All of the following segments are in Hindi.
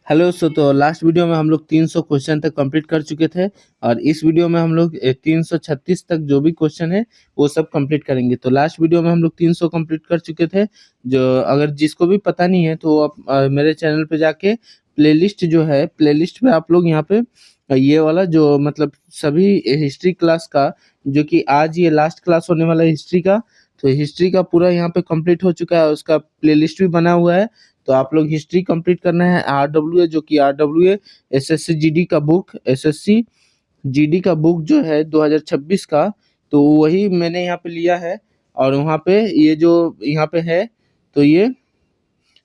हेलो तो लास्ट वीडियो में हम लोग 300 क्वेश्चन तक कंप्लीट कर चुके थे और इस वीडियो में हम लोग 336 तक जो भी क्वेश्चन है वो सब कंप्लीट करेंगे। तो लास्ट वीडियो में हम लोग 300 कंप्लीट कर चुके थे। जो अगर जिसको भी पता नहीं है तो वो आप मेरे चैनल पे जाके प्लेलिस्ट जो है प्लेलिस्ट में आप लोग यहाँ पे ये वाला जो मतलब सभी हिस्ट्री क्लास का जो कि आज ये लास्ट क्लास होने वाला है हिस्ट्री का। तो हिस्ट्री का पूरा यहाँ पे कंप्लीट हो चुका है, उसका प्लेलिस्ट भी बना हुआ है। तो आप लोग हिस्ट्री कंप्लीट करना है। आरडब्ल्यूए जो कि आरडब्ल्यूए एसएससी जीडी का बुक एसएससी जीडी का बुक जो है 2026 का, तो वही मैंने यहाँ पे लिया है। और वहाँ पे ये जो यहाँ पे है तो ये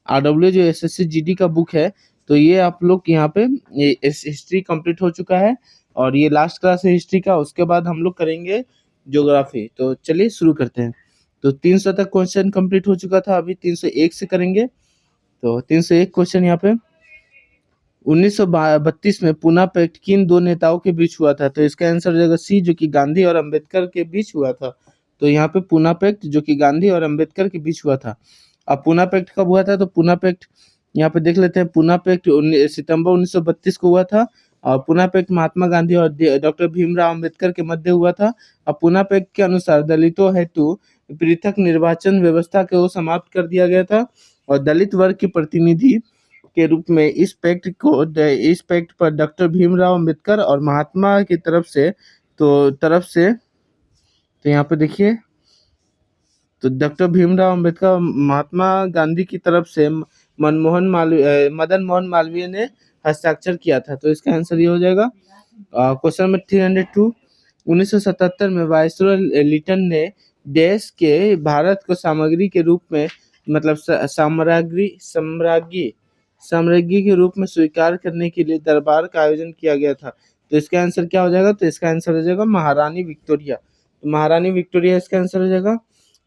आरडब्ल्यूए जो एसएससी जीडी का बुक है, तो ये आप लोग यहाँ पे ये हिस्ट्री कंप्लीट हो चुका है और ये लास्ट क्लास है हिस्ट्री का। उसके बाद हम लोग करेंगे ज्योग्राफी। तो चलिए शुरू करते हैं। तो 300 तक क्वेश्चन कंप्लीट हो चुका था, अभी 301 से करेंगे। तो 301 क्वेश्चन यहाँ पे 1932 में पूना पैक्ट किन दो नेताओं के बीच हुआ था? तो इसका आंसर हो जाएगा सी, जो कि गांधी और अंबेडकर के बीच हुआ था। तो यहाँ पे पूना पैक्ट जो कि गांधी और अंबेडकर के बीच हुआ था। अब पूना पैक्ट कब हुआ था? तो पूना पैक्ट यहाँ पे देख लेते हैं। पूना पैक्ट सितंबर 1932 को हुआ था। और पूना पैक्ट महात्मा गांधी और डॉक्टर भीमराव अंबेडकर के मध्य हुआ था। अब पूना पैक्ट के अनुसार दलितों हेतु पृथक निर्वाचन व्यवस्था को समाप्त कर दिया गया था और दलित वर्ग के प्रतिनिधि के रूप में इस पैक्ट पर डॉक्टर भीमराव अंबेडकर और महात्मा की तरफ से यहाँ पे देखिए, तो डॉक्टर भीमराव अंबेडकर महात्मा गांधी की तरफ से मदन मोहन मालवीय ने हस्ताक्षर किया था। तो इसका आंसर ये हो जाएगा। क्वेश्चन नंबर 302 1977 में वायसरॉय लिटन ने देश के भारत को सामग्री के रूप में मतलब साम्राज्ञी के रूप में स्वीकार करने के लिए दरबार का आयोजन किया गया था। तो इसका आंसर क्या हो जाएगा? तो इसका आंसर हो जाएगा महारानी विक्टोरिया। तो महारानी विक्टोरिया इसका आंसर हो जाएगा।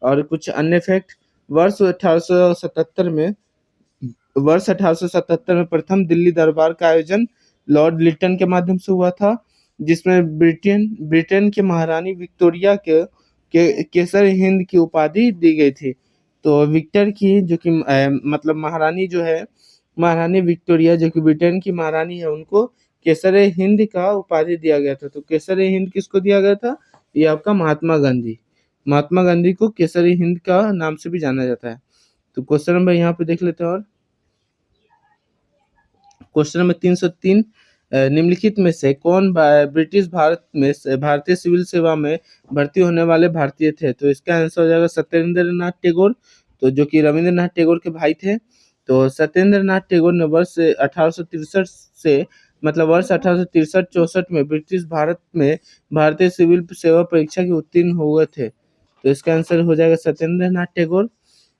और कुछ अन्य फैक्ट, वर्ष 1877 में वर्ष 1877 में प्रथम दिल्ली दरबार का आयोजन लॉर्ड लिटन के माध्यम से हुआ था, जिसमें ब्रिटेन के महारानी विक्टोरिया के केसर हिंद की उपाधि दी गई थी। तो विक्टर की जो कि मतलब महारानी जो है, महारानी विक्टोरिया जो कि ब्रिटेन की महारानी है, उनको केसर हिंद का उपाधि दिया गया था। तो केसर हिंद किसको दिया गया था? ये आपका महात्मा गांधी को केसरी हिंद का नाम से भी जाना जाता है। तो क्वेश्चन नंबर यहाँ पे देख लेते हैं। और क्वेश्चन नंबर 303 निम्नलिखित में से कौन ब्रिटिश भारत में भारतीय सिविल सेवा में भर्ती होने वाले भारतीय थे? तो इसका आंसर हो जाएगा सत्येंद्र नाथ टैगोर, तो जो कि रविंद्रनाथ टैगोर के भाई थे। तो सत्येंद्र नाथ टैगोर ने वर्ष 1863 से मतलब वर्ष 1863-64 में ब्रिटिश भारत में भारतीय सिविल सेवा परीक्षा की उत्तीर्ण हुए थे। तो इसका आंसर हो जाएगा सत्येंद्र नाथ टैगोर।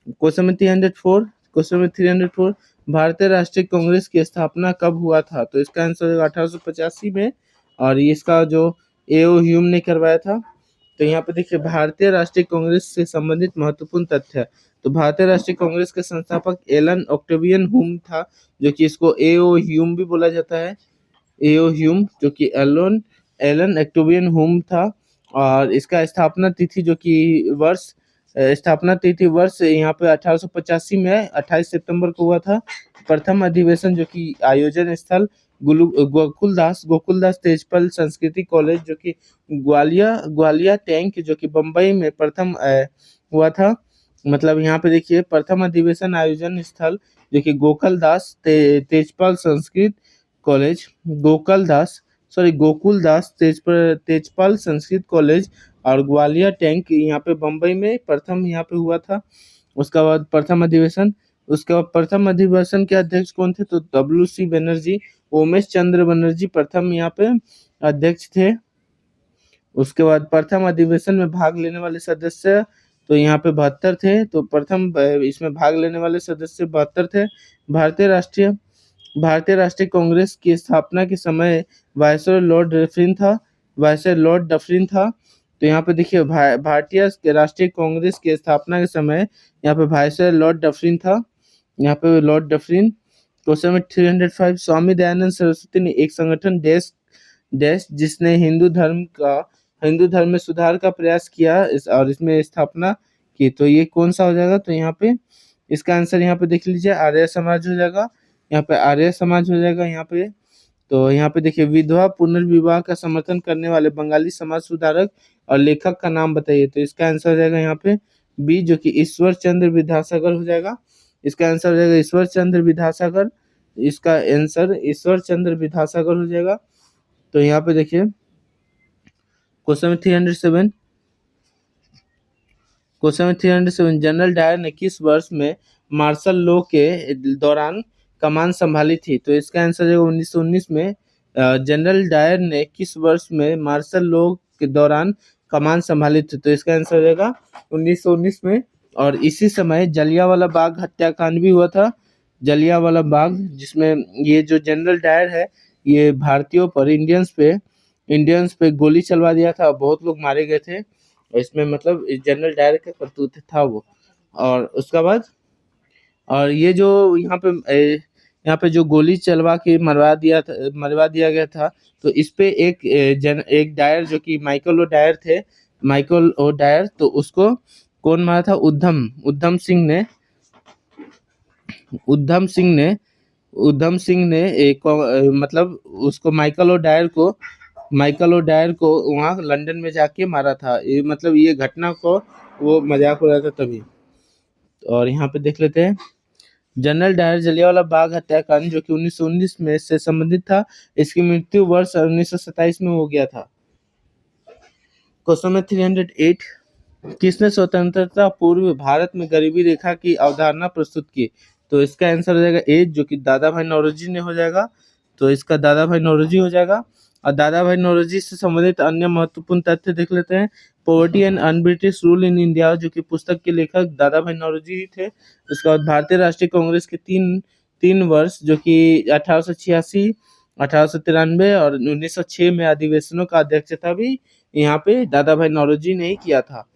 क्वेश्चन में 304 भारतीय राष्ट्रीय कांग्रेस की स्थापना कब हुआ था? तो इसका आंसर होगा 1885 में। और इसका जो एओ ह्यूम ने करवाया था। तो यहाँ पे देखिए भारतीय राष्ट्रीय कांग्रेस से संबंधित महत्वपूर्ण तथ्य है। तो भारतीय राष्ट्रीय कांग्रेस के संस्थापक एलन ऑक्टेवियन ह्यूम था, जो कि इसको एओ ह्यूम भी बोला जाता है। एओ ह्यूम जो कि एलन एलन ऑक्टेवियन ह्यूम था। और इसका स्थापना तिथि वर्ष यहाँ पे 1885 में 28 सितंबर को हुआ था। प्रथम अधिवेशन जो कि आयोजन स्थल गोकुलदास तेजपाल संस्कृति कॉलेज जो कि ग्वालिया टैंक जो कि बम्बई में प्रथम हुआ था। मतलब यहाँ पे देखिए प्रथम अधिवेशन आयोजन स्थल जो कि तेजपाल संस्कृत कॉलेज गोकुलदास तेजपाल संस्कृत कॉलेज और ग्वालियर टैंक यहाँ पे बम्बई में प्रथम यहाँ पे हुआ था। उसके बाद प्रथम अधिवेशन के अध्यक्ष कौन थे? तो WC बनर्जी, उमेश चंद्र बनर्जी प्रथम यहाँ पे अध्यक्ष थे। उसके बाद प्रथम अधिवेशन में भाग लेने वाले सदस्य तो यहाँ पे 72 थे। तो प्रथम इसमें भाग लेने वाले सदस्य 72 थे। भारतीय राष्ट्रीय कांग्रेस की स्थापना के समय वायसरॉय लॉर्ड डफरिन था। तो यहाँ पे देखिए भारतीय राष्ट्रीय कांग्रेस की स्थापना के समय यहाँ पे वायसरॉय लॉर्ड डफरिन था। यहाँ पे लॉर्ड डफरिन। क्वेश्चन में 305 स्वामी दयानंद सरस्वती ने एक संगठन देश जिसने हिंदू धर्म में सुधार का प्रयास किया और इसमें स्थापना की। तो ये कौन सा हो जाएगा? तो यहाँ पे इसका आंसर यहाँ पे देख लीजिए आर्य समाज हो जाएगा। यहाँ पे आर्य समाज हो जाएगा यहाँ पे। तो यहाँ पे देखिए, विधवा पुनर्विवाह का समर्थन करने वाले बंगाली समाज सुधारक और लेखक का नाम बताइए। तो इसका आंसर हो जाएगा यहाँ पे बी, जो कि ईश्वर चंद्र विद्यासागर हो जाएगा। इसका आंसर हो जाएगा ईश्वर चंद्र विद्यासागर। इसका आंसर ईश्वर चंद्र विद्यासागर हो जाएगा। तो यहाँ पे देखिए क्वेश्चन 307, क्वेश्चन 307, जनरल डायर ने किस वर्ष में मार्शल लॉ के दौरान कमान संभाली थी। तो इसका आंसर है 1919 में। जनरल डायर ने किस वर्ष में मार्शल लॉ के दौरान कमान संभाली थी। तो इसका आंसर हो जाएगा 1919 में। और इसी समय जलियांवाला बाग हत्याकांड भी हुआ था। जलियांवाला बाग, जिसमें ये जो जनरल डायर है, ये भारतीयों पर, इंडियंस पे गोली चलवा दिया था, बहुत लोग मारे गए थे। और इसमें मतलब जनरल डायर का करतूत था वो। और उसके बाद, और ये जो यहाँ पे जो गोली चलवा के मरवा दिया गया था, तो इस पे एक डायर जो कि माइकल ओ डायर थे, माइकल ओ डायर, तो उसको कौन मारा था? उद्धम सिंह ने। उद्धम सिंह ने मतलब उसको माइकल ओ डायर को वहाँ लंदन में जाके मारा था। ये मतलब ये घटना को वो मजाक उड़ाया था तभी। और यहाँ पे देख लेते हैं, जनरल डायर जलियांवाला बाग हत्याकांड जो कि 1919 में से संबंधित था, इसकी मृत्यु वर्ष 1927 में हो गया था। क्वेश्चन में 308, किसने स्वतंत्रता पूर्व भारत में गरीबी रेखा की अवधारणा प्रस्तुत की। तो इसका आंसर हो जाएगा ए, जो कि दादा भाई नौरोजी ने हो जाएगा। तो इसका दादा भाई नौरोजी हो जाएगा। और दादा भाई नौरोजी से संबंधित अन्य महत्वपूर्ण तथ्य देख लेते हैं। Poverty and un British rule in India, जो कि पुस्तक के लेखक दादा भाई नौरोजी ही थे। उसके बाद भारतीय राष्ट्रीय कांग्रेस के तीन वर्ष, जो कि 1886, 1893 और 1906 में अधिवेशनों का अध्यक्षता भी यहाँ पे दादा भाई नौरोजी ने ही किया था।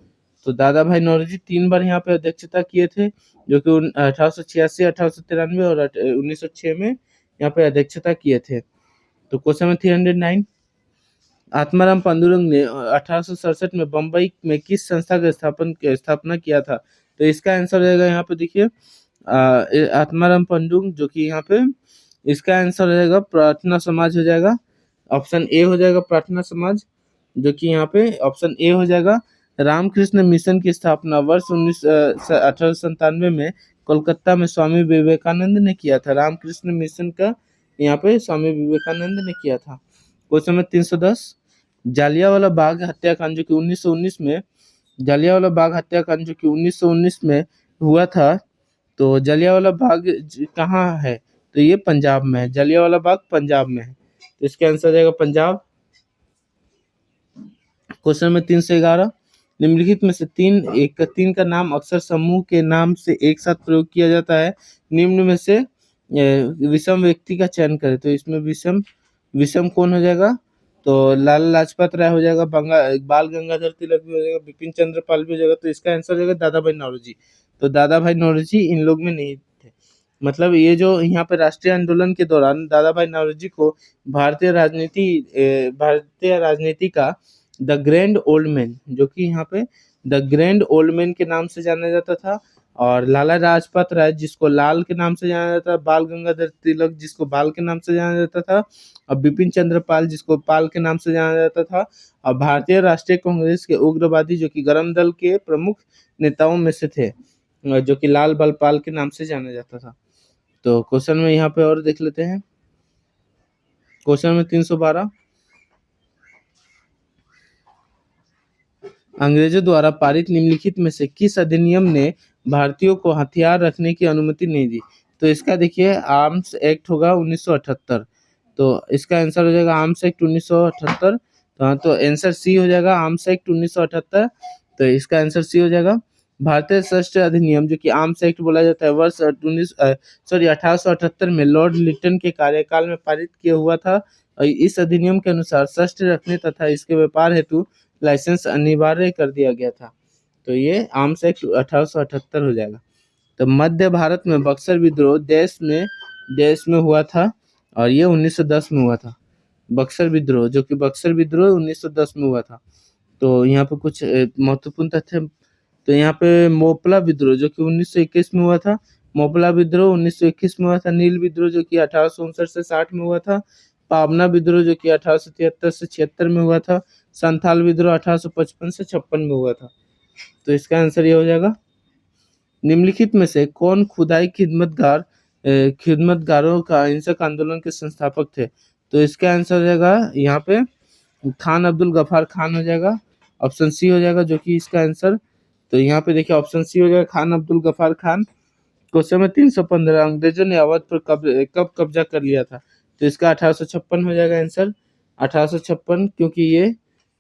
तो दादा भाई नौरोजी 3 बार यहाँ पे अध्यक्षता किए थे, जो कि 1886, 1893 और 1906 में यहाँ पे अध्यक्षता किए थे। तो क्वेश्चन में 309, आत्माराम पांडुरंग ने 1867 में बम्बई में किस संस्था का स्थापना किया था। तो इसका आंसर रहेगा यहाँ पे देखिए, आत्माराम पांडुरंग, जो कि यहाँ पे इसका आंसर रहेगा प्रार्थना समाज हो जाएगा। ऑप्शन ए हो जाएगा प्रार्थना समाज, जो कि यहाँ पे ऑप्शन ए हो जाएगा। रामकृष्ण मिशन की स्थापना वर्ष 1897 में कोलकाता में स्वामी विवेकानंद ने किया था। रामकृष्ण मिशन का यहाँ पे स्वामी विवेकानंद ने किया था। क्वेश्चन नंबर 310, जालियांवाला बाग हत्याकांड जो कि 1919 में, जालियांवाला बाग हत्याकांड जो कि 1919 में हुआ था, तो जालियांवाला बाग कहाँ है? तो ये पंजाब में है। जालियांवाला बाग पंजाब में है। तो इसका आंसर हो जाएगा पंजाब। क्वेश्चन में 311, निम्नलिखित में से तीन का नाम अक्सर समूह के नाम से एक साथ प्रयोग किया जाता है। निम्न में से विषम व्यक्ति का चयन करें। तो इसमें विषम कौन हो जाएगा? तो लाला लाजपत राय हो जाएगा, बाल गंगाधर तिलक भी हो जाएगा, बिपिन चंद्र पाल भी हो जाएगा। तो इसका आंसर हो जाएगा दादा भाई नौरोजी। तो दादा भाई नौरोजी इन लोग में नहीं थे। मतलब ये जो यहाँ पे राष्ट्रीय आंदोलन के दौरान दादा भाई नौरोजी को भारतीय राजनीति का द ग्रैंड ओल्ड मैन, जो कि यहाँ पे द ग्रैंड ओल्ड मैन के नाम से जाना जाता था। और लाला लाजपत राय, जिसको लाल के नाम से जाना जाता था, बाल गंगाधर तिलक, जिसको बाल के नाम से जाना जाता था, और बिपिन चंद्र पाल, जिसको पाल के नाम से जाना जाता था, और भारतीय राष्ट्रीय कांग्रेस के उग्रवादी, जो कि गरम दल के प्रमुख नेताओं में से थे, जो कि लाल बल पाल के नाम से जाना जाता था। तो क्वेश्चन में यहाँ पे और देख लेते हैं। क्वेश्चन में 312, अंग्रेजों द्वारा पारित निम्नलिखित में से किस अधिनियम ने भारतीयों को हथियार रखने की अनुमति नहीं दी। तो इसका देखिए आर्म्स एक्ट होगा 1978। तो इसका आंसर हो जाएगा आर्म्स एक्ट 1978। तो आंसर सी हो जाएगा आर्म्स एक्ट 1978। तो इसका आंसर सी हो जाएगा। भारतीय सशस्त्र अधिनियम, जो कि आर्म्स एक्ट बोला जाता है, वर्ष 1878 में लॉर्ड लिटन के कार्यकाल में पारित किया हुआ था। और इस अधिनियम के अनुसार शस्त्र रखने तथा इसके व्यापार हेतु लाइसेंस अनिवार्य कर दिया गया था। तो ये आर्म्स एक्ट 1878 हो जाएगा। तो मध्य भारत में बक्सर विद्रोह देश में हुआ था, और ये 1910 में हुआ था। बक्सर विद्रोह 1910 में हुआ था। तो यहाँ पे कुछ महत्वपूर्ण तथ्य, तो यहाँ पे मोपला विद्रोह जो कि 1921 में हुआ था, मोपला विद्रोह 1921 में हुआ था। नील विद्रोह जो कि 1859 से 60 में हुआ था। पावना विद्रोह जो कि 1873 से 76 में हुआ था। संथाल विद्रोह 1855 से 56 में हुआ था। तो इसका आंसर ये हो जाएगा। निम्नलिखित में से कौन खुदाई खिदमतगारों का अहिंसक आंदोलन के संस्थापक थे? तो इसका आंसर हो जाएगा यहाँ पे खान अब्दुल गफ्फार खान हो जाएगा। ऑप्शन सी हो जाएगा जो कि इसका आंसर। तो यहाँ पे देखिए ऑप्शन सी हो जाएगा खान अब्दुल गफ्फार खान। क्वेश्चन में 315 अंग्रेजों ने अवध पर कब कब्जा कर लिया था? तो इसका 1856 हो जाएगा आंसर। 1856 क्योंकि ये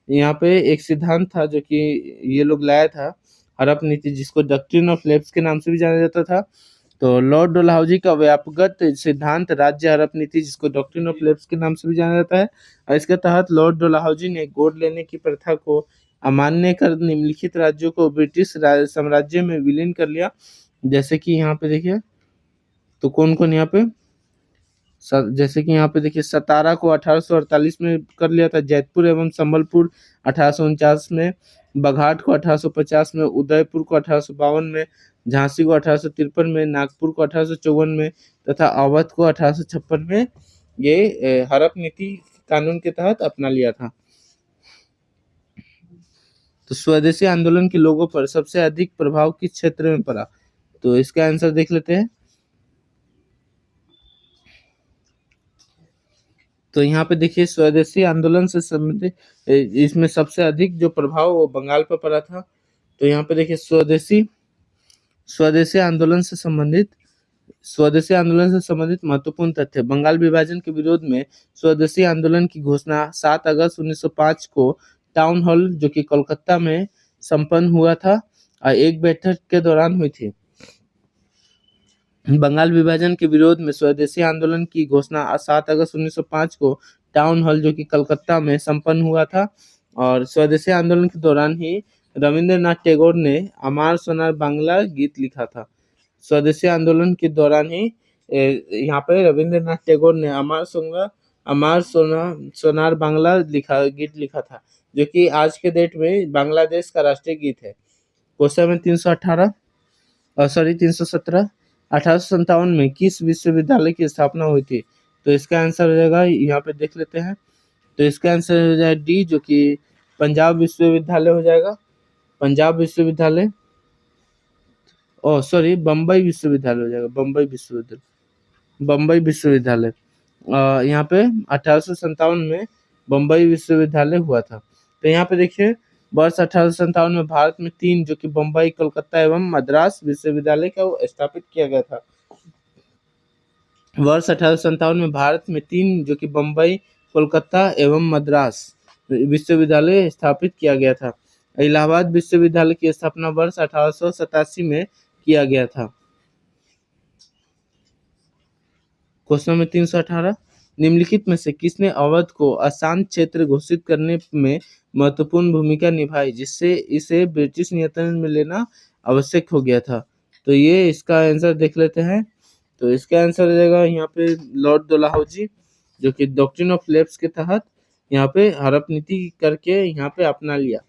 यहाँ पे एक सिद्धांत था जो कि ये लोग लाया था, हड़प नीति, जिसको डॉक्ट्रिन ऑफ लेफ्ट के नाम से भी जाना जाता था। तो लॉर्ड डलहौजी का व्यापकगत सिद्धांत राज्य हड़प नीति, जिसको डॉक्ट्रिन ऑफ लेफ्ट के नाम से भी जाना जाता है, और इसके तहत लॉर्ड डलहौजी ने गोद लेने की प्रथा को अमान्य कर निम्नलिखित राज्यों को ब्रिटिश साम्राज्य में विलीन कर लिया। जैसे कि यहाँ पे देखिए, तो कौन कौन यहाँ पे, जैसे कि यहाँ पे देखिए सतारा को 1848 में कर लिया था, जैतपुर एवं संबलपुर 1849 में, बघाट को 1850 में, उदयपुर को 1852 में, झांसी को 1853 में, नागपुर को 1854 में तथा अवध को 1856 में ये हड़प नीति कानून के तहत अपना लिया था। तो स्वदेशी आंदोलन के लोगों पर सबसे अधिक प्रभाव किस क्षेत्र में पड़ा? तो इसका आंसर देख लेते हैं। तो यहाँ पे देखिए स्वदेशी आंदोलन से संबंधित इसमें सबसे अधिक जो प्रभाव वो बंगाल पर पड़ा था। तो यहाँ पे देखिए स्वदेशी आंदोलन से संबंधित महत्वपूर्ण तथ्य। बंगाल विभाजन के विरोध में स्वदेशी आंदोलन की घोषणा 7 अगस्त 1905 को टाउन हॉल जो कि कोलकाता में संपन्न हुआ था और एक बैठक के दौरान हुई थी। बंगाल विभाजन के विरोध में स्वदेशी आंदोलन की घोषणा 7 अगस्त 1905 को टाउन हॉल जो कि कलकत्ता में संपन्न हुआ था। और स्वदेशी आंदोलन के दौरान ही रविंद्रनाथ टैगोर ने अमार सोनार बांग्ला गीत लिखा था। स्वदेशी आंदोलन के दौरान ही यहाँ पे रविंद्रनाथ टैगोर ने अमार सोनार बांग्ला गीत लिखा था, जो कि आज के डेट में बांग्लादेश का राष्ट्रीय गीत है। क्वेश्चन में 317 1857 में किस विश्वविद्यालय की स्थापना हुई थी? तो इसका आंसर हो जाएगा, यहाँ पे देख लेते हैं। तो इसका आंसर हो जाएगा डी, जो कि पंजाब विश्वविद्यालय हो जाएगा। पंजाब विश्वविद्यालय, बम्बई विश्वविद्यालय हो जाएगा। बम्बई विश्वविद्यालय यहाँ पे 1857 में बम्बई विश्वविद्यालय हुआ था। तो यहाँ पे देखिए वर्ष 1857 में भारत में 3 जो कि बम्बई, कोलकाता एवं मद्रास विश्वविद्यालय का स्थापित किया गया था। वर्ष 1857 में भारत में 3 जो कि बम्बई, कोलकाता एवं मद्रास विश्वविद्यालय स्थापित किया गया था। इलाहाबाद विश्वविद्यालय की स्थापना वर्ष 1887 में किया गया था। क्वेश्चन में 318 निम्नलिखित में से किसने अवध को अशांत क्षेत्र घोषित करने में महत्वपूर्ण भूमिका निभाई, जिससे इसे ब्रिटिश नियंत्रण में लेना आवश्यक हो गया था? तो ये इसका आंसर देख लेते हैं। तो इसका आंसर हो जाएगा यहाँ पे लॉर्ड डलहौजी, जो कि डॉक्ट्रिन ऑफ लेफ्ट के तहत यहाँ पे हड़प नीति करके यहाँ पे अपना लिया,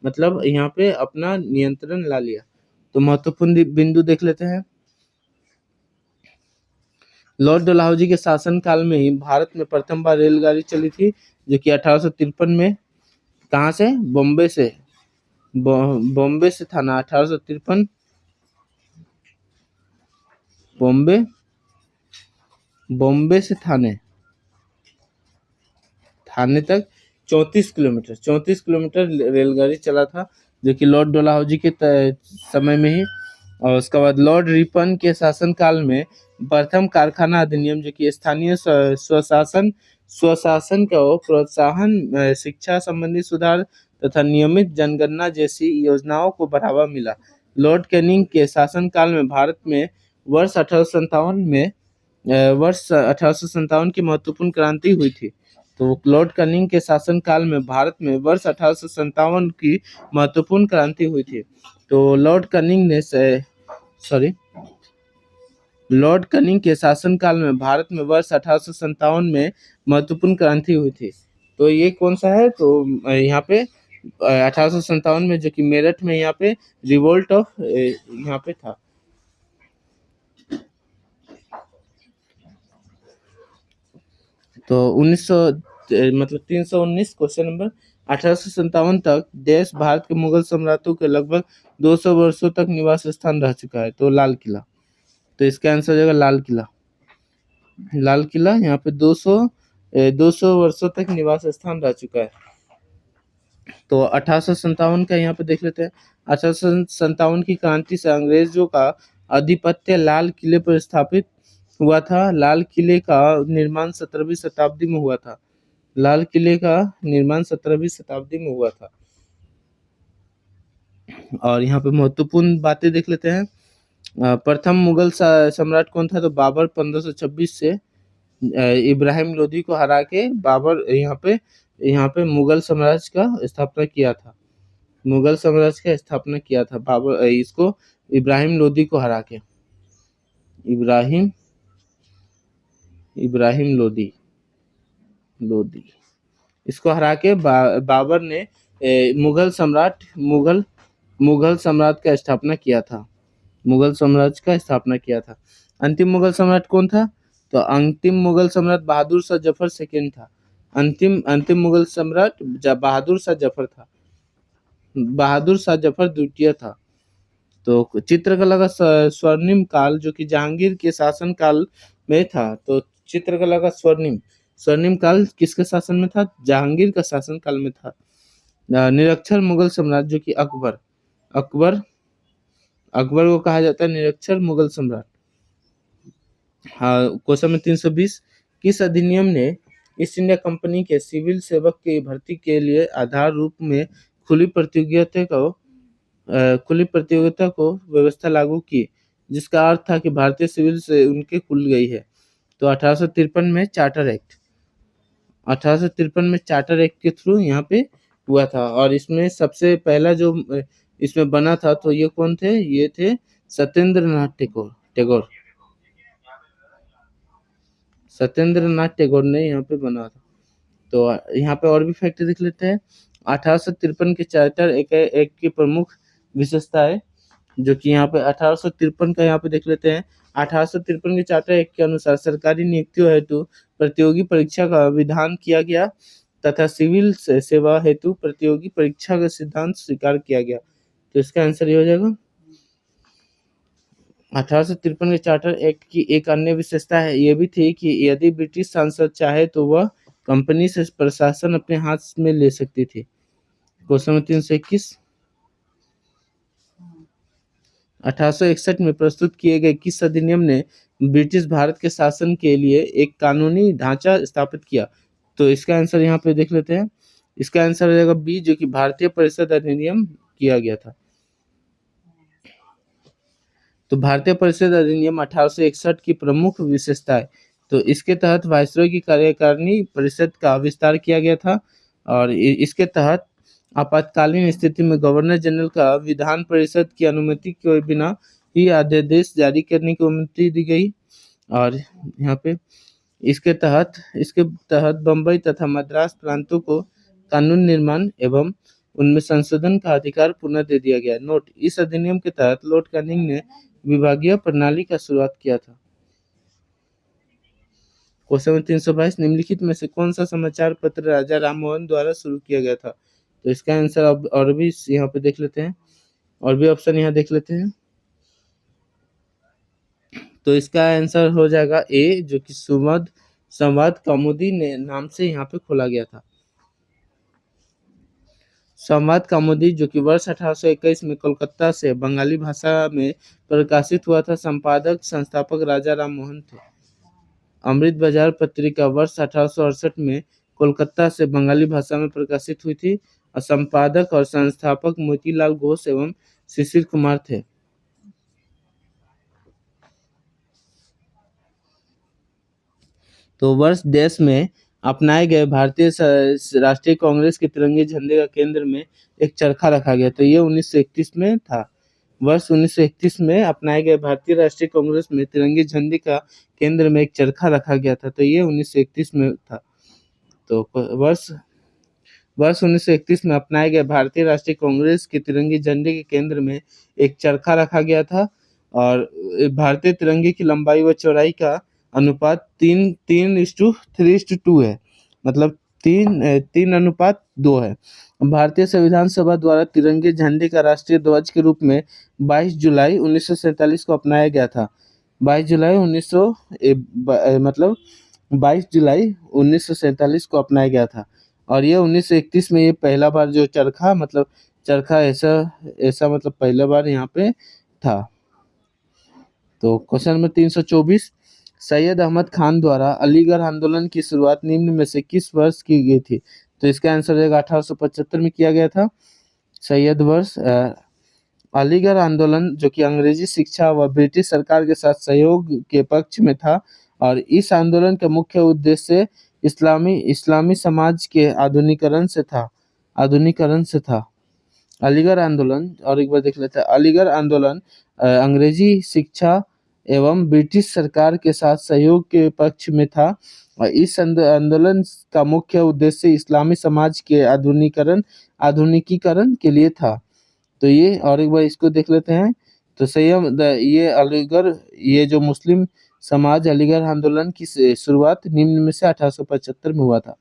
मतलब यहाँ पे अपना नियंत्रण ला लिया। तो महत्वपूर्ण बिंदु देख लेते हैं। लॉर्ड डलहौजी के शासनकाल में ही भारत में प्रथम बार रेलगाड़ी चली थी, जो कि 1853 में कहाँ से, बॉम्बे से था ना, 1853 बॉम्बे से थाने तक 34 किलोमीटर रेलगाड़ी चला था, जो कि लॉर्ड डलहौजी के समय में ही। और उसके बाद लॉर्ड रिपन के शासनकाल में प्रथम कारखाना अधिनियम, जो कि स्थानीय स्वशासन का प्रोत्साहन, शिक्षा संबंधी सुधार तथा नियमित जनगणना जैसी योजनाओं को बढ़ावा मिला। लॉर्ड कैनिंग के शासनकाल में भारत में वर्ष 1857 की महत्वपूर्ण क्रांति हुई थी। तो लॉर्ड कैनिंग के शासनकाल में भारत में वर्ष 1857 की महत्वपूर्ण क्रांति हुई थी। तो लॉर्ड कैनिंग के शासनकाल में भारत में वर्ष 1857 में महत्वपूर्ण क्रांति हुई थी। तो ये कौन सा है? तो यहाँ पे 1857 में जो कि मेरठ में यहाँ पे रिवोल्ट ऑफ यहाँ पे था। तो 1900 मतलब 319 क्वेश्चन नंबर 1857 तक देश भारत के मुगल सम्राटों के लगभग 200 वर्षों तक निवास स्थान रह चुका है। तो लाल किला, तो इसका आंसर हो जाएगा लाल किला। लाल किला यहाँ पे 200 वर्षों तक निवास स्थान रह चुका है। तो 1857 का यहाँ पे देख लेते हैं। 1857 की क्रांति से अंग्रेजों का आधिपत्य लाल किले पर स्थापित हुआ था। लाल किले का निर्माण 17वीं शताब्दी में हुआ था। लाल किले का निर्माण 17वीं शताब्दी में हुआ था। और यहाँ पे महत्वपूर्ण बातें देख लेते हैं। प्रथम मुगल सम्राट कौन था? तो बाबर 1526 से इब्राहिम लोदी को हरा के बाबर यहाँ पे मुगल साम्राज्य का स्थापना किया था। मुगल साम्राज्य का स्थापना किया था बाबर, इसको इब्राहिम लोदी को हरा के। इब्राहिम लोदी इसको हरा के बाबर ने मुगल सम्राट का स्थापना किया था। मुगल साम्राज्य का स्थापना किया था। अंतिम मुगल सम्राट कौन था? तो अंतिम मुगल सम्राट बहादुर शाह जफर सेकेंड था। अंतिम मुगल सम्राट बहादुर शाह जफर था। बहादुर शाह जफर द्वितीय था। तो चित्रकला का स्वर्णिम काल जो कि जहांगीर के शासन काल में था। तो चित्रकला का स्वर्णिम काल किसके शासन में था? जहांगीर का शासन काल में था। निरक्षर मुगल सम्राट जो कि अकबर को कहा जाता है निरक्षर मुगल सम्राट। हाँ, क्वेश्चन में 320 किस अधिनियम ने ईस्ट इंडिया कंपनी के सिविल सेवक की भर्ती के लिए आधार रूप में खुली प्रतियोगिता को व्यवस्था लागू की, जिसका अर्थ था कि भारतीय सिविल से उनके खुल गई है? तो 1853 में चार्टर एक्ट 1853 में चार्टर एक्ट के थ्रू यहाँ पे हुआ था। और इसमें सबसे पहला जो इसमें बना था तो ये कौन थे? ये थे सत्येंद्र नाथ टैगोर ने यहाँ पे बना था। तो यहाँ पे और भी फैक्ट देख लेते हैं। 1853 के चार्टर एक्ट की प्रमुख विशेषता है जो कि यहाँ पे 1853 का यहाँ पे देख लेते हैं। 1853 के चार्टर एक्ट के अनुसार सरकारी नियुक्तियों हेतु प्रतियोगी परीक्षा का विधान किया गया तथा सिविल सेवा हेतु प्रतियोगी परीक्षा का सिद्धांत स्वीकार किया गया। तो इसका आंसर ये हो जाएगा। 1853 के चार्टर एक्ट की एक अन्य विशेषता है ये भी थी कि यदि ब्रिटिश संसद चाहे तो वह कंपनी से प्रशासन अपने हाथ में ले सकती थी। क्वेश्चन 321 1861 में प्रस्तुत किए गए किस अधिनियम ने ब्रिटिश भारत के शासन के लिए एक कानूनी ढांचा स्थापित किया? तो इसका आंसर यहाँ पे देख लेते हैं। इसका आंसर हो जाएगा बी, जो कि भारतीय परिषद अधिनियम किया गया था। तो भारतीय परिषद अधिनियम 1861 की प्रमुख विशेषता है। तो इसके तहत वायसरॉय की कार्यकारिणी परिषद का विस्तार किया गया था और इसके तहत आपातकालीन स्थिति में गवर्नर जनरल का विधान परिषद की अनुमति के बिना ही अध्यादेश जारी करने की अनुमति दी गई। और यहाँ पे इसके तहत बम्बई तथा मद्रास प्रांतों को कानून निर्माण एवं उनमें संशोधन का अधिकार पुनः दे दिया गया। नोट, इस अधिनियम के तहत लॉर्ड कैनिंग ने विभागीय प्रणाली का शुरुआत किया था। क्वेश्चन 322 निम्नलिखित में से कौन सा समाचार पत्र राजा राममोहन द्वारा शुरू किया गया था? तो इसका आंसर अब और भी यहाँ पे देख लेते हैं, और भी ऑप्शन यहाँ देख लेते हैं। तो इसका आंसर हो जाएगा ए, जो कि संवाद कौमुदी ने नाम से यहाँ पे खोला गया था। संवाद कौमुदी जो कि वर्ष 1821 में कोलकाता से बंगाली भाषा में प्रकाशित हुआ था। संस्थापक राजा राममोहन थे। अमृत बाजार पत्रिका वर्ष 1868 में कोलकाता से बंगाली भाषा में प्रकाशित हुई थी और संपादक और संस्थापक मोतीलाल घोष एवं शिशिर कुमार थे। तो वर्ष देश में अपनाए गए भारतीय राष्ट्रीय कांग्रेस के तिरंगे झंडे का केंद्र में एक चरखा रखा गया। तो ये 1931 में था। वर्ष 1931 में अपनाए गए भारतीय राष्ट्रीय कांग्रेस में तिरंगे झंडे का केंद्र में एक चरखा रखा गया था। तो ये 1931 में था। तो वर्ष 1931 में अपनाए गए भारतीय राष्ट्रीय कांग्रेस के तिरंगे झंडे के केंद्र में एक चरखा रखा गया था और भारतीय तिरंगे की लंबाई व चौड़ाई का अनुपात 3:3:2 है, मतलब 3:2 है। भारतीय संविधान सभा द्वारा तिरंगे झंडे का राष्ट्रीय ध्वज के रूप में 22 जुलाई 1947 को अपनाया गया था। 22 जुलाई 1900 मतलब 22 जुलाई 1947 को अपनाया गया था। और ये 1931 में ये पहला बार जो चरखा, मतलब चरखा ऐसा ऐसा मतलब पहला बार यहाँ पे था। तो क्वेश्चन नंबर 324, सैयद अहमद खान द्वारा अलीगढ़ आंदोलन की शुरुआत निम्न में से किस वर्ष की गई थी? तो इसका आंसर रहेगा 1875 में किया गया था। सैयद वर्ष अलीगढ़ आंदोलन जो कि अंग्रेजी शिक्षा व ब्रिटिश सरकार के साथ सहयोग के पक्ष में था, और इस आंदोलन का मुख्य उद्देश्य इस्लामी समाज के आधुनिकरण से था। अलीगढ़ आंदोलन और एक बार देख लेते हैं। अलीगढ़ आंदोलन अंग्रेजी शिक्षा एवं ब्रिटिश सरकार के साथ सहयोग के पक्ष में था, और इस आंदोलन का मुख्य उद्देश्य इस्लामी समाज के आधुनिकीकरण के लिए था। तो ये और एक बार इसको देख लेते हैं। तो ये जो मुस्लिम समाज अलीगढ़ आंदोलन की शुरुआत निम्न में से 1875 में हुआ था।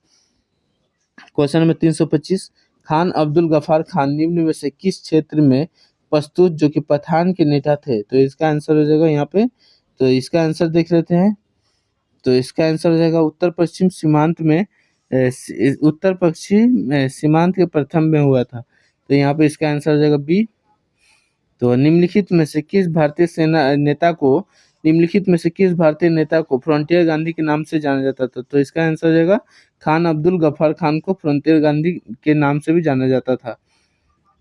क्वेश्चन नंबर 325, खान अब्दुल गफार खान निम्न में से किस क्षेत्र में पश्तून जो कि पठान के नेता थे? तो इसका आंसर हो जाएगा यहाँ पे। तो इसका आंसर देख लेते हैं। तो इसका आंसर हो जाएगा उत्तर पश्चिम सीमांत के प्रथम में हुआ था। तो यहाँ पे इसका आंसर हो जाएगा बी। तो निम्नलिखित में से किस भारतीय नेता को फ्रंटियर गांधी के नाम से जाना जाता था? तो इसका आंसर हो जाएगा खान अब्दुल गफार खान को फ्रंटियर गांधी के नाम से भी जाना जाता था।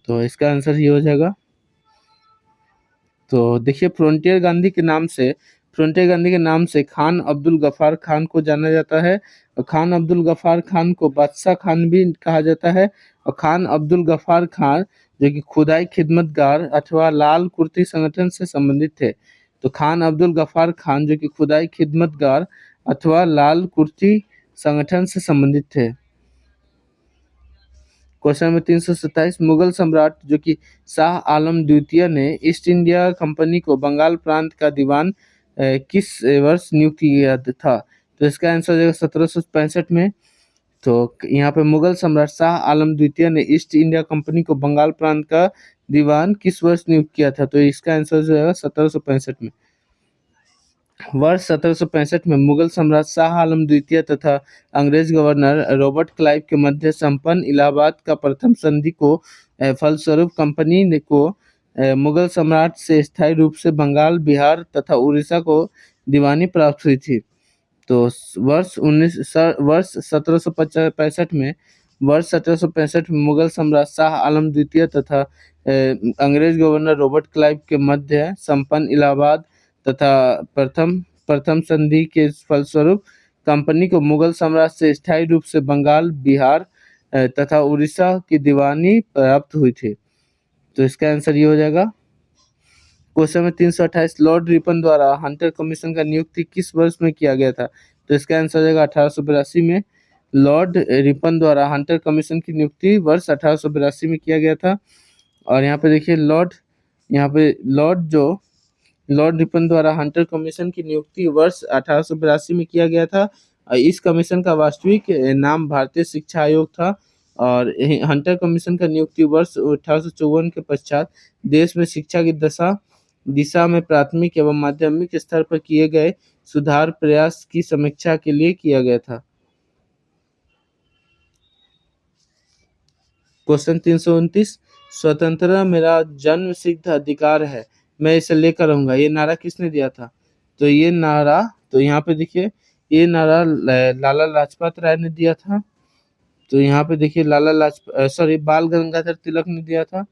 तो इसका आंसर ये हो जाएगा। तो देखिए, फ्रंटियर गांधी के नाम से खान अब्दुल गफार खान को जाना जाता है, और खान अब्दुल गफार खान को बादशाह खान भी कहा जाता है। और खान अब्दुल गफार खान जो कि खुदाई खिदमतगार अथवा लाल कुर्ती संगठन से संबंधित थे। तो खान अब्दुल गफार खान जो कि खुदाई खिदमतगार अथवा लाल कुर्ती संगठन से संबंधित थे। क्वेश्चन नंबर 327, मुगल सम्राट जो कि शाह आलम द्वितीय ने ईस्ट इंडिया कंपनी को बंगाल प्रांत का दीवान किस वर्ष नियुक्त किया था? तो इसका आंसर हो जाएगा 1765 में। तो यहाँ पे मुगल सम्राट शाह आलम द्वितीय ने ईस्ट इंडिया कंपनी को बंगाल प्रांत का दीवान किस वर्ष नियुक्त किया था? तो इसका आंसर हो जाएगा 1765 में। वर्ष 1765 में मुगल सम्राट शाह आलम द्वितीय तथा अंग्रेज गवर्नर रॉबर्ट क्लाइव के मध्य संपन्न इलाहाबाद का प्रथम संधि को फलस्वरूप कंपनी को मुगल सम्राट से स्थायी रूप से बंगाल, बिहार तथा उड़ीसा को दीवानी प्राप्त हुई थी। तो वर्ष 1765 में मुगल सम्राट शाह आलम द्वितीय तथा अंग्रेज गवर्नर रॉबर्ट क्लाइव के मध्य संपन्न इलाहाबाद तथा प्रथम संधि के फलस्वरूप कंपनी को मुगल सम्राट से स्थायी रूप से बंगाल, बिहार तथा उड़ीसा की दीवानी प्राप्त हुई थी। तो इसका आंसर ये हो जाएगा। क्वेश्चन नंबर 328, लॉर्ड रिपन द्वारा हंटर कमीशन का नियुक्ति किस वर्ष में किया गया था? तो इसका आंसर हो जाएगा 1882 में। लॉर्ड रिपन द्वारा हंटर कमीशन की नियुक्ति वर्ष 1882 में किया गया था। और यहाँ पे देखिए लॉर्ड रिपन द्वारा हंटर कमीशन की नियुक्ति वर्ष 1882 में किया गया था। इस कमीशन का वास्तविक नाम भारतीय शिक्षा आयोग था, और हंटर कमीशन का नियुक्ति वर्ष 1854 के पश्चात देश में शिक्षा की दिशा में प्राथमिक एवं माध्यमिक स्तर पर किए गए सुधार प्रयास की समीक्षा के लिए किया गया था। क्वेश्चन 329, स्वतंत्रता मेरा जन्म सिद्ध अधिकार है, मैं इसे लेकर रहूंगा, ये नारा किसने दिया था? तो यहाँ पे देखिए, ये नारा लाला लाजपत राय ने दिया था। तो यहाँ पे देखिए बाल गंगाधर तिलक ने दिया था।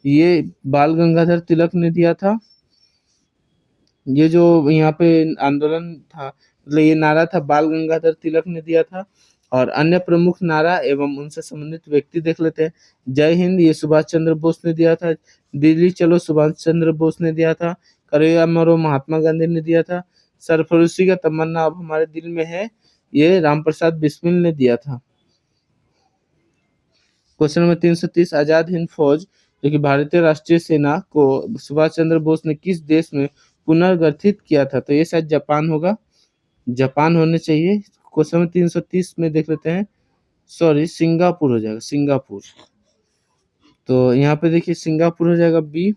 ये बाल गंगाधर तिलक ने दिया था। ये जो यहाँ पे आंदोलन था, मतलब ये नारा था, बाल गंगाधर तिलक ने दिया था। और अन्य प्रमुख नारा एवं उनसे संबंधित व्यक्ति देख लेते हैं। जय हिंद, ये सुभाष चंद्र बोस ने दिया था। दिल्ली चलो, सुभाष चंद्र बोस ने दिया था। करेगा मरो, महात्मा गांधी ने दिया था। सरफरोशी का तमन्ना अब हमारे दिल में है, ये राम प्रसाद बिस्मिल ने दिया था। क्वेश्चन नंबर 330, आजाद हिंद फौज जो कि भारतीय राष्ट्रीय सेना को सुभाष चंद्र बोस ने किस देश में पुनर्गठित किया था? तो ये शायद जापान होगा। जापान होने चाहिए। क्वेश्चन नंबर 330 में देख लेते हैं, सॉरी सिंगापुर हो जाएगा, सिंगापुर। तो यहाँ पे देखिए सिंगापुर हो जाएगा बी।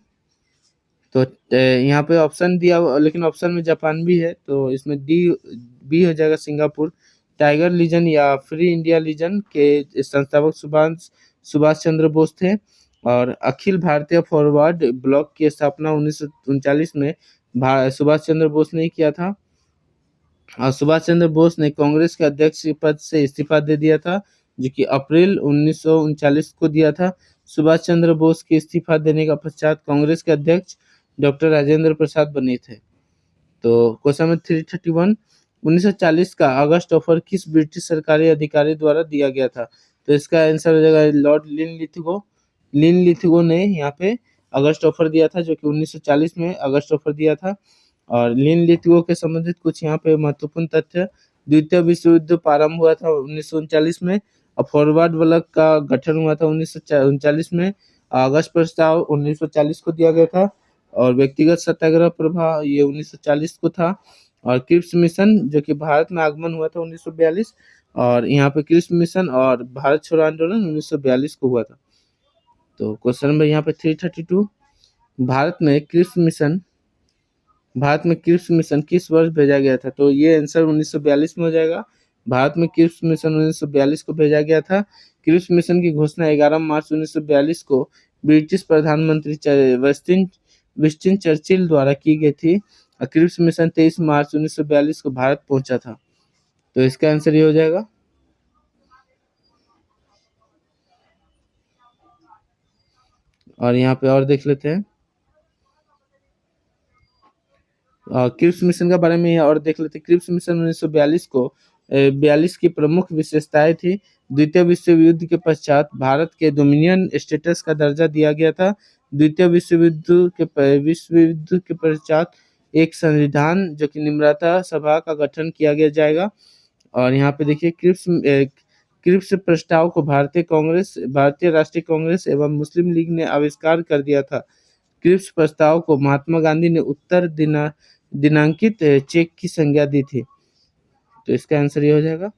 तो यहाँ पे ऑप्शन दिया लेकिन ऑप्शन में जापान भी है, तो इसमें डी बी हो जाएगा सिंगापुर। टाइगर लीजन या फ्री इंडिया लीजन के संस्थापक सुभाष सुभाष चंद्र बोस थे। और अखिल भारतीय फॉरवर्ड ब्लॉक की स्थापना 1939 में सुभाष चंद्र बोस ने किया था। और सुभाष चंद्र बोस ने कांग्रेस के अध्यक्ष पद से इस्तीफा दे दिया था, जो कि अप्रैल 1939 को दिया था। सुभाष चंद्र बोस के इस्तीफा देने का पश्चात कांग्रेस के अध्यक्ष डॉक्टर राजेंद्र प्रसाद बने थे। तो क्वेश्चन नंबर 331, 1940 का अगस्त ऑफर किस ब्रिटिश सरकारी अधिकारी द्वारा दिया गया था? तो इसका आंसर हो जाएगा लॉर्ड लिनलिथगो। लिनलिथगो ने यहाँ पे अगस्त ऑफर दिया था, जो कि 1940 में अगस्त ऑफर दिया था। और लिनलिथगो के संबंधित कुछ यहाँ पे महत्वपूर्ण तथ्य, द्वितीय विश्व युद्ध प्रारंभ हुआ था 1939 में, और फॉरवर्ड ब्लॉक का गठन हुआ था 1939 में। अगस्त प्रस्ताव 1940 को दिया गया था, और व्यक्तिगत सत्याग्रह प्रभाव ये 1940 को था। और क्रिप्स मिशन जो कि भारत में आगमन हुआ था 1942, और यहाँ पे क्रिप्स मिशन और भारत छोड़ो आंदोलन 1942 को हुआ था। तो क्वेश्चन नंबर यहाँ पे 332, भारत में क्रिप्स मिशन किस वर्ष भेजा गया था? तो ये आंसर 1942 में हो जाएगा। भारत में क्रिप्स मिशन 1942 को भेजा गया था। क्रिप्स मिशन की घोषणा 11 मार्च 1942 को ब्रिटिश प्रधानमंत्री विंस्टन चर्चिल द्वारा की गई थी। क्रिप्स मिशन 23 मार्च 1942 को भारत पहुंचा था। तो इसका आंसर ये हो जाएगा। और यहाँ पे और देख लेते हैं, क्रिप्स मिशन के बारे में और देख लेते हैं। क्रिप्स मिशन 1942 को 42 की प्रमुख विशेषताएं थी। द्वितीय विश्व युद्ध के पश्चात भारत के डोमिनियन स्टेटस का दर्जा दिया गया था। द्वितीय विश्व युद्ध के पश्चात एक संविधान जो कि निम्रता सभा का गठन किया गया जाएगा। और यहाँ पे देखिए क्रिप्स प्रस्ताव को भारतीय राष्ट्रीय कांग्रेस एवं मुस्लिम लीग ने आविष्कार कर दिया था। क्रिप्स प्रस्ताव को महात्मा गांधी ने दिनांकित चेक की संज्ञा दी थी। तो इसका आंसर ये हो जाएगा।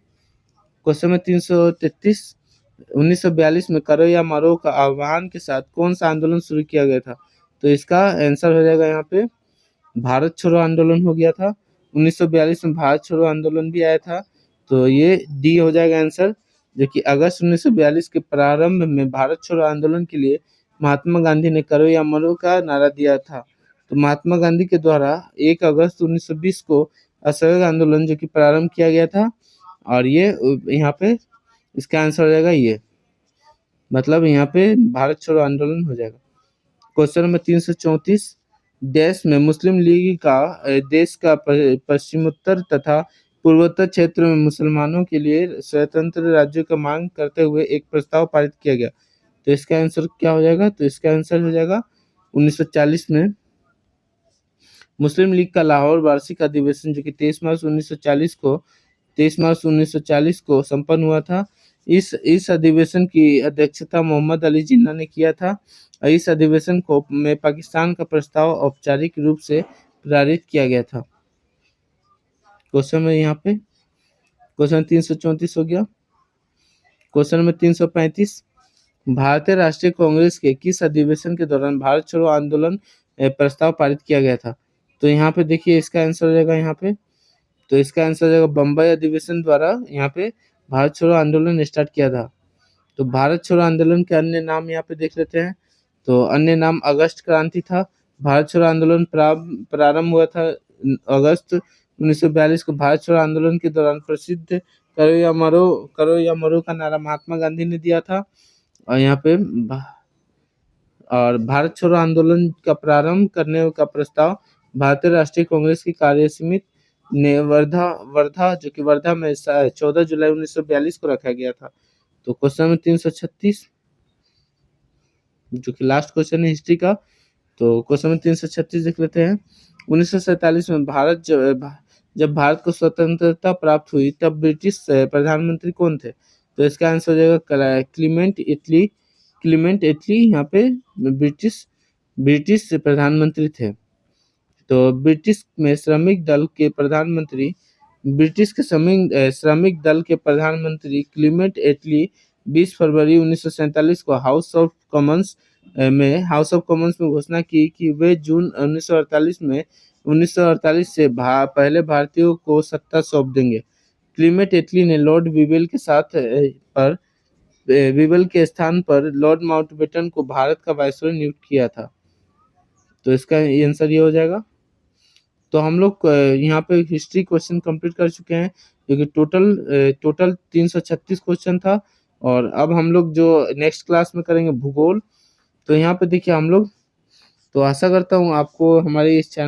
क्वेश्चन में 333, 1942 में करो या मरो का आह्वान के साथ कौन सा आंदोलन शुरू किया गया था? तो इसका आंसर हो जाएगा यहाँ पे भारत छोड़ो आंदोलन हो गया था। 1942 में भारत छोड़ो आंदोलन भी आया था। तो ये डी हो जाएगा आंसर, जो कि अगस्त 1942 के प्रारंभ में भारत छोड़ो आंदोलन के लिए महात्मा गांधी ने करो या मरो का नारा दिया था। तो महात्मा गांधी के द्वारा 1 अगस्त 1920 को असहयोग आंदोलन जो कि प्रारंभ किया गया था। और ये यहाँ पे इसका आंसर हो जाएगा ये, मतलब यहाँ पे भारत छोड़ो आंदोलन हो जाएगा। क्वेश्चन नंबर 334, देश में मुस्लिम लीग का देश का पश्चिमोत्तर तथा पूर्वोत्तर क्षेत्र में मुसलमानों के लिए स्वतंत्र राज्यों का मांग करते हुए एक प्रस्ताव पारित किया गया। तो इसका आंसर क्या हो जाएगा? तो इसका आंसर हो जाएगा 1940 में मुस्लिम लीग का लाहौर वार्षिक अधिवेशन जो कि 23 मार्च 1940 को संपन्न हुआ था। इस अधिवेशन की अध्यक्षता मोहम्मद अली जिन्ना ने किया था। इस अधिवेशन को में पाकिस्तान का प्रस्ताव औपचारिक रूप से पारित किया गया था। क्वेश्चन में यहाँ पे क्वेश्चन 334 हो गया। क्वेश्चन नंबर 335, भारतीय राष्ट्रीय कांग्रेस के किस अधिवेशन के दौरान भारत छोड़ो आंदोलन प्रस्ताव पारित किया गया था? तो यहाँ पे देखिए इसका आंसर हो जाएगा यहाँ पे, तो इसका आंसर हो जाएगा बम्बई अधिवेशन द्वारा यहाँ पे भारत छोड़ो आंदोलन स्टार्ट किया था। तो भारत छोड़ो आंदोलन के अन्य नाम यहाँ पे देख लेते हैं। तो अन्य नाम अगस्त क्रांति था। भारत छोड़ो आंदोलन प्रारंभ हुआ था अगस्त 1942 को। भारत छोड़ो आंदोलन के दौरान प्रसिद्ध करो या मरो का नारा महात्मा गांधी ने दिया था। और यहाँ पे और भारत छोड़ो आंदोलन का प्रारंभ करने का प्रस्ताव भारतीय राष्ट्रीय कांग्रेस की कार्यसमिति ने वर्धा जो कि वर्धा में 14 जुलाई 1942 को रखा गया था। तो क्वेश्चन नंबर 336 जो कि लास्ट क्वेश्चन है हिस्ट्री का। तो क्वेश्चन नंबर 336 देख लेते हैं। 1947 में जब भारत को स्वतंत्रता प्राप्त हुई तब ब्रिटिश प्रधानमंत्री कौन थे? तो इसका आंसर हो जाएगा क्लीमेंट एटली यहाँ पे ब्रिटिश प्रधानमंत्री थे। तो ब्रिटिश में श्रमिक दल के प्रधानमंत्री ब्रिटिश के श्रमिक दल के प्रधानमंत्री क्लीमेंट एटली 20 फरवरी 1947 को हाउस ऑफ कॉमन्स में घोषणा की कि वे जून 1948 से पहले भारतीयों को सत्ता सौंप देंगे। क्लीमेंट एटली ने लॉर्ड विवेल के विवेल के स्थान पर लॉर्ड माउंटबेटन को भारत का वायसरॉय नियुक्त किया था। तो इसका आंसर ये हो जाएगा। तो हम लोग यहाँ पे हिस्ट्री क्वेश्चन कंप्लीट कर चुके हैं, क्योंकि टोटल 336 क्वेश्चन था। और अब हम लोग जो नेक्स्ट क्लास में करेंगे भूगोल। तो यहाँ पे देखिए हम लोग, तो आशा करता हूँ आपको हमारे इस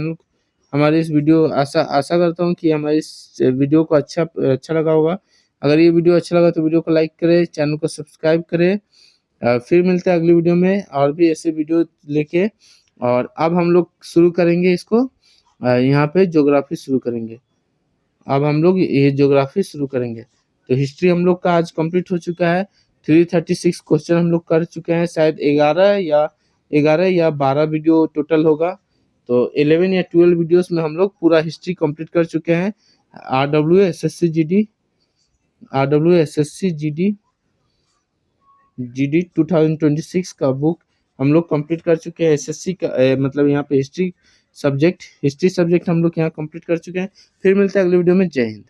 वीडियो आशा करता हूँ कि हमारे इस वीडियो को अच्छा लगा होगा। अगर ये वीडियो अच्छा लगा तो वीडियो को लाइक करें, चैनल को सब्सक्राइब करें। फिर मिलते हैं अगली वीडियो में और भी ऐसे वीडियो लेके। और अब हम लोग शुरू करेंगे इसको, यहाँ पे ज्योग्राफी शुरू करेंगे। अब हम लोग ये ज्योग्राफी शुरू करेंगे। तो हिस्ट्री हम लोग का आज कंप्लीट हो चुका है। 336 क्वेश्चन हम लोग कर चुके हैं। शायद 11 या 12 वीडियो टोटल होगा। तो 11 या 12 वीडियोस में हम लोग पूरा हिस्ट्री कंप्लीट कर चुके हैं। RWSSC GD 2026 का बुक हम लोग कंप्लीट कर चुके हैं। एसएससी का मतलब यहाँ पे हिस्ट्री सब्जेक्ट हम लोग यहाँ कंप्लीट कर चुके हैं। फिर मिलते हैं अगले वीडियो में। जय हिंद।